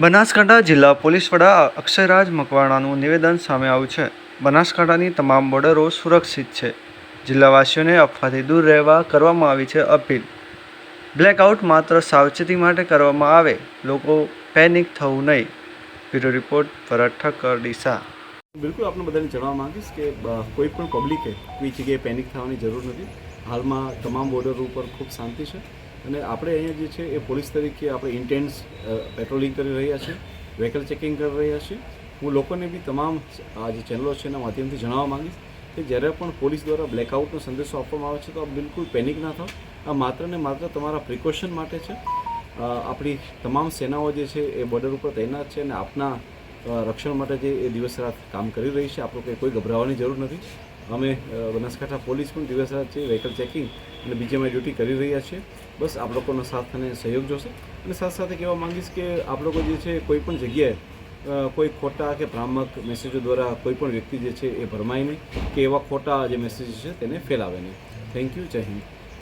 બનાસકાંઠા જિલ્લા પોલીસ વડા અક્ષયરાજ મકવાણાનું નિવેદન સામે આવ્યું છે. બનાસકાંઠાની તમામ બોર્ડરો સુરક્ષિત છે. જિલ્લાવાસીઓને અફવાથી દૂર રહેવા કરવામાં આવી છે અપીલ. બ્લેકઆઉટ માત્ર સાવચેતી માટે કરવામાં આવે, લોકો પેનિક થવું નહીં. બ્યુરો રિપોર્ટ ભરત ઠક્કર, ડીસા. બિલકુલ આપણે બધાને જણાવવા માંગીશ કે કોઈ પણ પબ્લિકે કોઈ જગ્યાએ પેનિક થવાની જરૂર નથી. હાલમાં તમામ બોર્ડર ઉપર ખૂબ શાંતિ છે અને આપણે અહીંયા જે છે એ પોલીસ તરીકે આપણે ઇન્ટેન્સ પેટ્રોલિંગ કરી રહ્યા છીએ, વ્હીકલ ચેકિંગ કરી રહ્યા છીએ. હું લોકોને બી તમામ આ જે ચેનલો છે એના માધ્યમથી જણાવવા માંગીશ કે જ્યારે પણ પોલીસ દ્વારા બ્લેકઆઉટનો સંદેશો આપવામાં આવે છે તો આપ બિલકુલ પેનિક ના થાઓ. આ માત્ર ને માત્ર તમારા પ્રિકોશન માટે છે. આપણી તમામ સેનાઓ જે છે એ બોર્ડર ઉપર તૈનાત છે અને આપના રક્ષણ માટે જે એ દિવસ રાત કામ કરી રહી છે. આપણે કોઈ ગભરાવાની જરૂર નથી. અમે બનાસકાંઠા પોલીસ પણ દિવસ રાત છે વ્હીકલ ચેકિંગ અને બીજીએમઆઈ ડ્યુટી કરી રહ્યા છીએ. બસ આપ લોકોનો સાથ અને સહયોગ જોશે. અને સાથે સાથે કહેવા માંગીશ કે આપ લોકો જે છે કોઈ પણ જગ્યાએ કોઈ ખોટા કે ભ્રામક મેસેજો દ્વારા કોઈ પણ વ્યક્તિ જે છે એ ભરમાય નહીં કે એવા ખોટા જે મેસેજ છે તેને ફેલાવે નહીં. Thank you. જય હિન્દ.